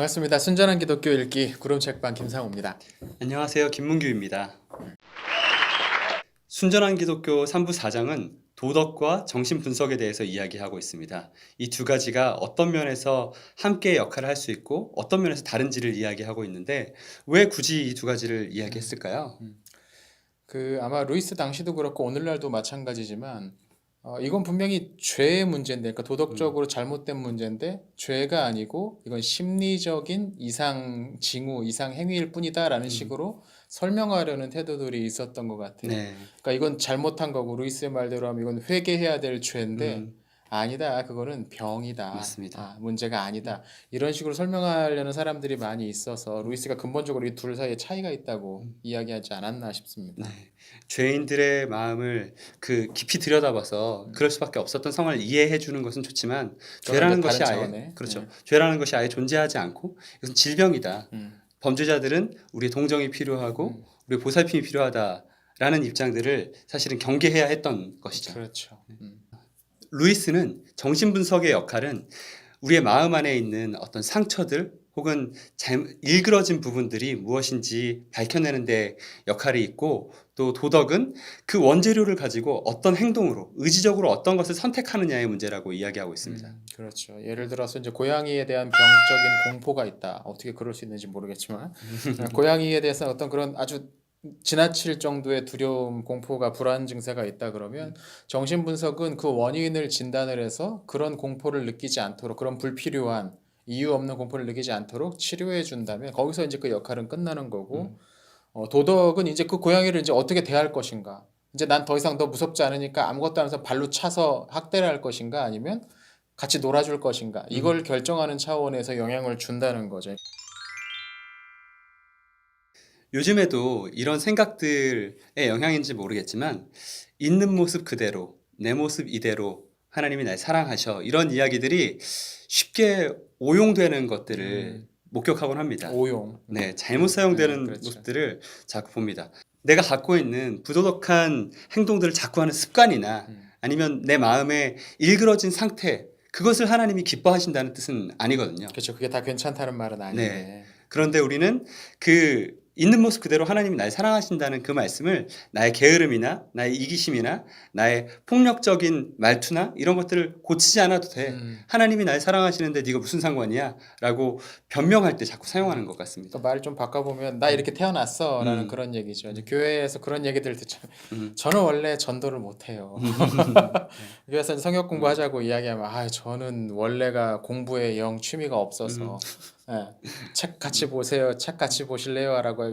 반갑습니다. 순전한 기독교 읽기 구름책방 김상우입니다. 안녕하세요. 김문규입니다. 순전한 기독교 3부 4장은 도덕과 정신 분석에 대해서 이야기하고 있습니다. 이 두 가지가 어떤 면에서 함께 역할을 할 수 있고 어떤 면에서 다른지를 이야기하고 있는데 왜 굳이 이 두 가지를 이야기했을까요? 아마 루이스 당시도 그렇고 오늘날도 마찬가지지만 이건 분명히 죄의 문제인데, 그러니까 도덕적으로 잘못된 문제인데 죄가 아니고 이건 심리적인 이상 징후, 이상 행위일 뿐이다라는 식으로 설명하려는 태도들이 있었던 것 같아요. 네. 그러니까 이건 잘못한 거고 루이스의 말대로 하면 이건 회개해야 될 죄인데 음, 아니다, 그거는 병이다. 맞습니다. 문제가 아니다. 이런 식으로 설명하려는 사람들이 많이 있어서 루이스가 근본적으로 이 둘 사이에 차이가 있다고 이야기하지 않았나 싶습니다. 네. 죄인들의 마음을 깊이 들여다봐서 그럴 수밖에 없었던 상황을 이해해 주는 것은 좋지만 그건 죄라는 이제 다른 것이 아예 차원의, 그렇죠. 죄라는 것이 아예 존재하지 않고 이것은 질병이다. 범죄자들은 우리의 동정이 필요하고 우리의 보살핌이 필요하다라는 입장들을 사실은 경계해야 했던 것이죠. 그렇죠. 루이스는 정신분석의 역할은 우리의 마음 안에 있는 어떤 상처들 혹은 일그러진 부분들이 무엇인지 밝혀내는 데 역할이 있고, 또 도덕은 그 원재료를 가지고 어떤 행동으로 의지적으로 어떤 것을 선택하느냐의 문제라고 이야기하고 있습니다. 그렇죠. 예를 들어서 이제 고양이에 대한 병적인 공포가 있다. 어떻게 그럴 수 있는지 모르겠지만 고양이에 대해서 어떤 그런 아주 지나칠 정도의 두려움, 공포가 불안 증세가 있다 그러면 정신분석은 그 원인을 진단을 해서 그런 공포를 느끼지 않도록, 그런 불필요한 이유 없는 공포를 느끼지 않도록 치료해 준다면 거기서 이제 그 역할은 끝나는 거고, 도덕은 이제 그 고양이를 이제 어떻게 대할 것인가. 이제 난 더 이상 너 무섭지 않으니까 아무것도 안 해서 발로 차서 학대를 할 것인가, 아니면 같이 놀아줄 것인가. 이걸 결정하는 차원에서 영향을 준다는 거죠. 요즘에도 이런 생각들의 영향인지 모르겠지만 있는 모습 그대로 내 모습 이대로 하나님이 날 사랑하셔, 이런 이야기들이 쉽게 오용되는 것들을 목격하곤 합니다. 오용. 네, 잘못 사용되는 그렇죠. 모습들을 자꾸 봅니다. 내가 갖고 있는 부도덕한 행동들을 자꾸 하는 습관이나 아니면 내 마음에 일그러진 상태, 그것을 하나님이 기뻐하신다는 뜻은 아니거든요. 그렇죠. 그게 다 괜찮다는 말은 아닌데. 그런데 우리는 있는 모습 그대로 하나님이 날 사랑하신다는 그 말씀을 나의 게으름이나 나의 이기심이나 나의 폭력적인 말투나 이런 것들을 고치지 않아도 돼. 하나님이 날 사랑하시는데 네가 무슨 상관이야? 라고 변명할 때 자꾸 사용하는 것 같습니다. 또 말을 좀 바꿔보면 나 이렇게 태어났어 라는 그런 얘기죠. 이제 교회에서 그런 얘기들 듣잖아요. 저는 원래 전도를 못해요. 그래서 성역 공부하자고 이야기하면 저는 원래가 공부에 영 취미가 없어서 책 같이 보세요. 책 같이 보실래요? 라고 하면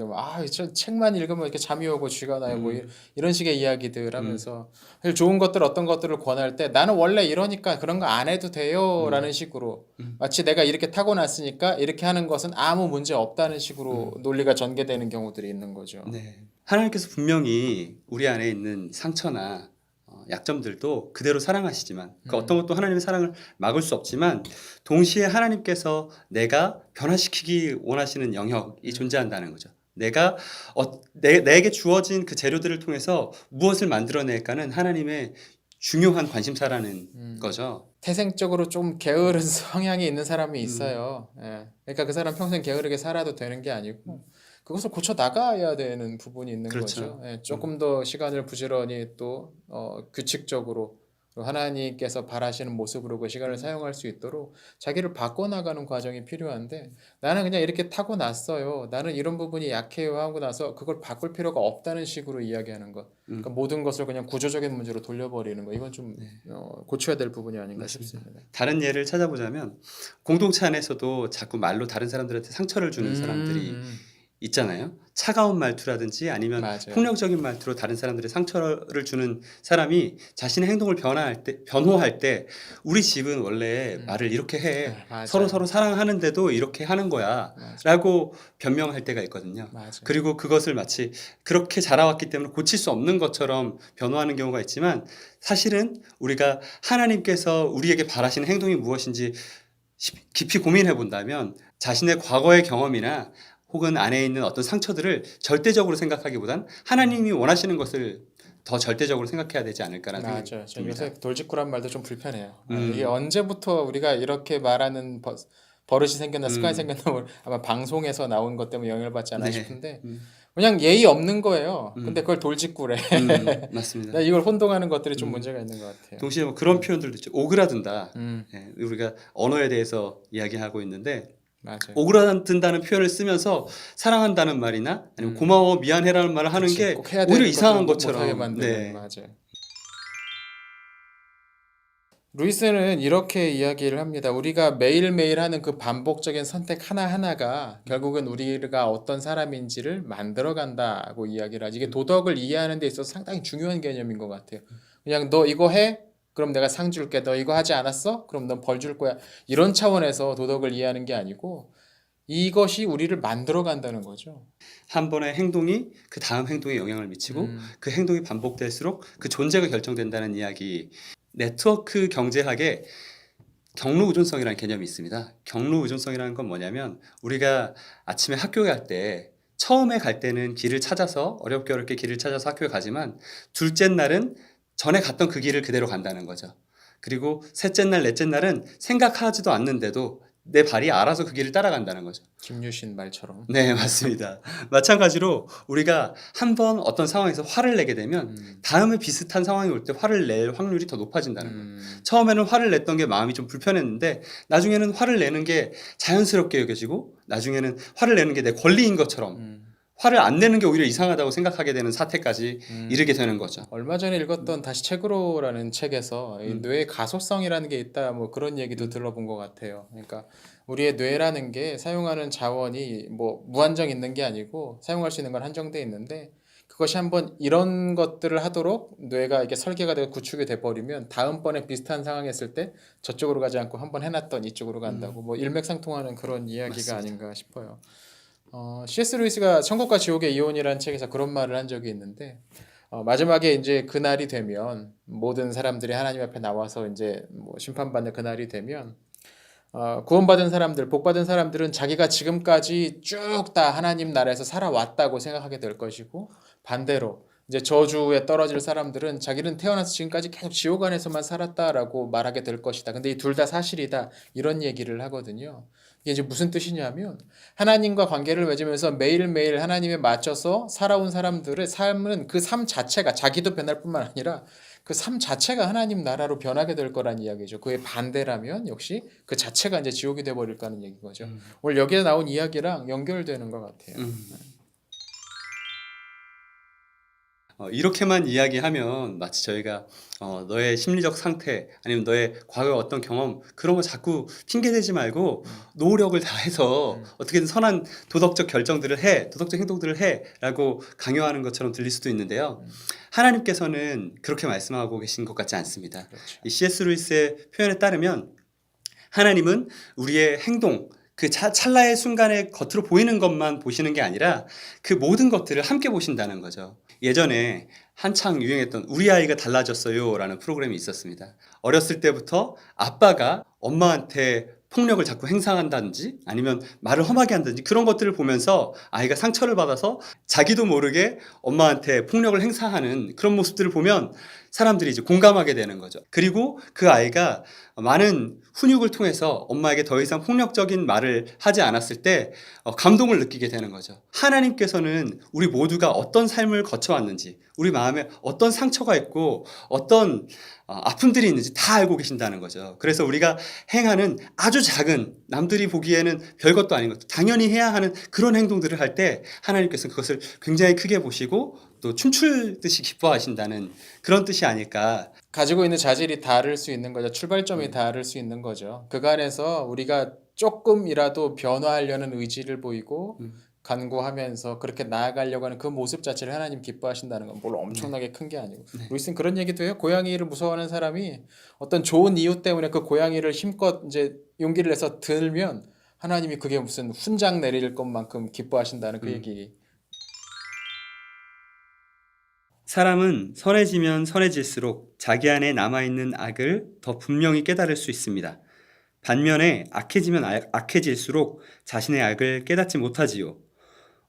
저 책만 읽으면 이렇게 잠이 오고 쥐가 나요. 뭐 이런 식의 이야기들 하면서 사실 좋은 것들, 어떤 것들을 권할 때 나는 원래 이러니까 그런 거 안 해도 돼요 라는 식으로, 마치 내가 이렇게 타고났으니까 이렇게 하는 것은 아무 문제 없다는 식으로 논리가 전개되는 경우들이 있는 거죠. 네. 하나님께서 분명히 우리 안에 있는 상처나 약점들도 그대로 사랑하시지만 그 어떤 것도 하나님의 사랑을 막을 수 없지만, 동시에 하나님께서 내가 변화시키기 원하시는 영역이 존재한다는 거죠. 내게 주어진 그 재료들을 통해서 무엇을 만들어낼까는 하나님의 중요한 관심사라는 거죠. 태생적으로 좀 게으른 성향이 있는 사람이 있어요. 그러니까 그 사람 평생 게으르게 살아도 되는 게 아니고 그것을 고쳐 나가야 되는 부분이 있는 그렇죠. 거죠. 조금 더 시간을 부지런히 또 규칙적으로 하나님께서 바라시는 모습으로 그 시간을 사용할 수 있도록 자기를 바꿔나가는 과정이 필요한데, 나는 그냥 이렇게 타고났어요, 나는 이런 부분이 약해요 하고 나서 그걸 바꿀 필요가 없다는 식으로 이야기하는 것, 그러니까 모든 것을 그냥 구조적인 문제로 돌려버리는 거, 이건 좀 고쳐야 될 부분이 아닌가 싶습니다. 다른 예를 찾아보자면 공동체 안에서도 자꾸 말로 다른 사람들한테 상처를 주는 사람들이 있잖아요. 차가운 말투라든지 아니면 맞아요. 폭력적인 말투로 다른 사람들의 상처를 주는 사람이 자신의 행동을 변호할 때 우리 집은 원래 말을 이렇게 해. 맞아요. 서로 사랑하는데도 이렇게 하는 거야. 라고 변명할 때가 있거든요. 맞아요. 그리고 그것을 마치 그렇게 자라왔기 때문에 고칠 수 없는 것처럼 변호하는 경우가 있지만, 사실은 우리가 하나님께서 우리에게 바라시는 행동이 무엇인지 깊이 고민해 본다면 자신의 과거의 경험이나 혹은 안에 있는 어떤 상처들을 절대적으로 생각하기보단 하나님이 원하시는 것을 더 절대적으로 생각해야 되지 않을까라는 생각이 맞아요. 듭니다. 요새 돌직구란 말도 좀 불편해요. 이게 언제부터 우리가 이렇게 말하는 버릇이 생겼나 습관이 음. 생겼나 아마 방송에서 나온 것 때문에 영향을 받지 않나 네. 싶은데 음. 그냥 예의 없는 거예요. 근데 음. 그걸 돌직구래. 맞습니다. 나 이걸 혼동하는 것들이 좀 음. 문제가 있는 것 같아요. 동시에 뭐 그런 표현들도 있죠. 오그라든다. 음, 예, 우리가 언어에 대해서 이야기하고 있는데 맞아요. 오그라든다는 표현을 쓰면서 사랑한다는 말이나 아니면 음. 고마워 미안해라는 말을 하는 그치. 게 꼭 해야 오히려 되는 이상한 것들을 못하게 것처럼 만드는 네. 맞아요. 루이스는 이렇게 이야기를 합니다. 우리가 매일매일 하는 그 반복적인 선택 하나하나가 결국은 우리가 어떤 사람인지를 만들어 간다고 이야기를 하지. 이게 도덕을 이해하는 데 있어서 상당히 중요한 개념인 것 같아요. 그냥 너 이거 해? 그럼 내가 상 줄게. 너 이거 하지 않았어? 그럼 넌 벌 줄 거야. 이런 차원에서 도덕을 이해하는 게 아니고 이것이 우리를 만들어 간다는 거죠. 한 번의 행동이 그 다음 행동에 영향을 미치고 그 행동이 반복될수록 그 존재가 결정된다는 이야기. 네트워크 경제학에 경로 의존성이라는 개념이 있습니다. 경로 의존성이라는 건 뭐냐면 우리가 아침에 학교에 갈 때 처음에 갈 때는 길을 찾아서 어렵게 길을 찾아서 학교에 가지만 둘째 날은 전에 갔던 그 길을 그대로 간다는 거죠. 그리고 셋째 날, 넷째 날은 생각하지도 않는데도 내 발이 알아서 그 길을 따라간다는 거죠. 김유신 말처럼. 네, 맞습니다. 마찬가지로 우리가 한 번 어떤 상황에서 화를 내게 되면 다음에 비슷한 상황이 올 때 화를 낼 확률이 더 높아진다는 거예요. 처음에는 화를 냈던 게 마음이 좀 불편했는데 나중에는 화를 내는 게 자연스럽게 여겨지고 나중에는 화를 내는 게 내 권리인 것처럼 화를 안 내는 게 오히려 이상하다고 생각하게 되는 사태까지 이르게 되는 거죠. 얼마 전에 읽었던 다시 책으로라는 책에서 이 뇌의 가소성이라는 게 있다 뭐 그런 얘기도 들어본 것 같아요. 그러니까 우리의 뇌라는 게 사용하는 자원이 뭐 무한정 있는 게 아니고 사용할 수 있는 건 한정돼 있는데 그것이 한번 이런 것들을 하도록 뇌가 이게 설계가 되고 구축이 돼 버리면 다음번에 비슷한 상황이 있을 때 저쪽으로 가지 않고 한번 해놨던 이쪽으로 간다고 뭐 일맥상통하는 그런 이야기가 맞습니다. 아닌가 싶어요. C.S. 루이스가 천국과 지옥의 이혼이라는 책에서 그런 말을 한 적이 있는데 마지막에 이제 그날이 되면 모든 사람들이 하나님 앞에 나와서 이제 뭐 심판받는 그날이 되면 구원받은 사람들, 복받은 사람들은 자기가 지금까지 쭉 다 하나님 나라에서 살아왔다고 생각하게 될 것이고 반대로 이제 저주에 떨어질 사람들은 자기는 태어나서 지금까지 계속 지옥 안에서만 살았다라고 말하게 될 것이다. 근데 이 둘 다 사실이다. 이런 얘기를 하거든요. 이게 이제 무슨 뜻이냐면 하나님과 관계를 맺으면서 매일매일 하나님에 맞춰서 살아온 사람들의 삶은 그 삶 자체가 자기도 변할 뿐만 아니라 그 삶 자체가 하나님 나라로 변하게 될 거란 이야기죠. 그의 반대라면 역시 그 자체가 이제 지옥이 돼 버릴 거라는 얘기인 거죠. 오늘 여기에 나온 이야기랑 연결되는 것 같아요. 이렇게만 이야기하면 마치 저희가 너의 심리적 상태 아니면 너의 과거 어떤 경험 그런 거 자꾸 핑계대지 말고 노력을 다해서 어떻게든 선한 도덕적 결정들을 해, 도덕적 행동들을 해라고 강요하는 것처럼 들릴 수도 있는데요. 하나님께서는 그렇게 말씀하고 계신 것 같지 않습니다. 그렇죠. 이 C.S. 루이스의 표현에 따르면 하나님은 우리의 행동, 그 찰나의 순간에 겉으로 보이는 것만 보시는 게 아니라 그 모든 것들을 함께 보신다는 거죠. 예전에 한창 유행했던 우리 아이가 달라졌어요 라는 프로그램이 있었습니다. 어렸을 때부터 아빠가 엄마한테 폭력을 자꾸 행사한다든지 아니면 말을 험하게 한다든지 그런 것들을 보면서 아이가 상처를 받아서 자기도 모르게 엄마한테 폭력을 행사하는 그런 모습들을 보면 사람들이 이제 공감하게 되는 거죠. 그리고 그 아이가 많은 훈육을 통해서 엄마에게 더 이상 폭력적인 말을 하지 않았을 때 감동을 느끼게 되는 거죠. 하나님께서는 우리 모두가 어떤 삶을 거쳐왔는지 우리 마음에 어떤 상처가 있고 어떤 아픔들이 있는지 다 알고 계신다는 거죠. 그래서 우리가 행하는 아주 작은 남들이 보기에는 별것도 아닌 것도 당연히 해야 하는 그런 행동들을 할 때 하나님께서는 그것을 굉장히 크게 보시고 또 춤출듯이 기뻐하신다는 그런 뜻이 아닐까. 가지고 있는 자질이 다를 수 있는 거죠. 출발점이 다를 수 있는 거죠. 그간에서 우리가 조금이라도 변화하려는 의지를 보이고 간구하면서 그렇게 나아가려고 하는 그 모습 자체를 하나님 기뻐하신다는 건 뭘 엄청나게 큰 게 아니고 루이스는 그런 얘기도 해요. 고양이를 무서워하는 사람이 어떤 좋은 이유 때문에 그 고양이를 힘껏 이제 용기를 내서 들면 하나님이 그게 무슨 훈장 내릴 것만큼 기뻐하신다는 그 얘기. 사람은 선해지면 선해질수록 자기 안에 남아있는 악을 더 분명히 깨달을 수 있습니다. 반면에 악해지면 악해질수록 자신의 악을 깨닫지 못하지요.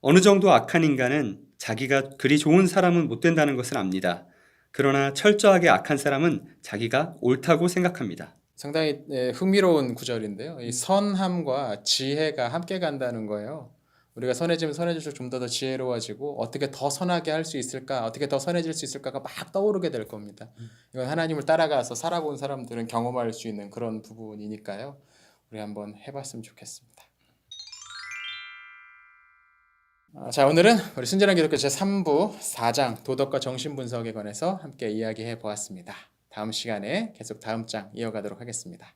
어느 정도 악한 인간은 자기가 그리 좋은 사람은 못 된다는 것을 압니다. 그러나 철저하게 악한 사람은 자기가 옳다고 생각합니다. 상당히 흥미로운 구절인데요. 이 선함과 지혜가 함께 간다는 거예요. 우리가 선해지면 선해질수록 좀 더 지혜로워지고 어떻게 더 선하게 할 수 있을까, 어떻게 더 선해질 수 있을까가 막 떠오르게 될 겁니다. 이건 하나님을 따라가서 살아본 사람들은 경험할 수 있는 그런 부분이니까요. 우리 한번 해봤으면 좋겠습니다. 자, 오늘은 우리 순전한 기독교 제3부 4장 도덕과 정신분석에 관해서 함께 이야기해 보았습니다. 다음 시간에 계속 다음 장 이어가도록 하겠습니다.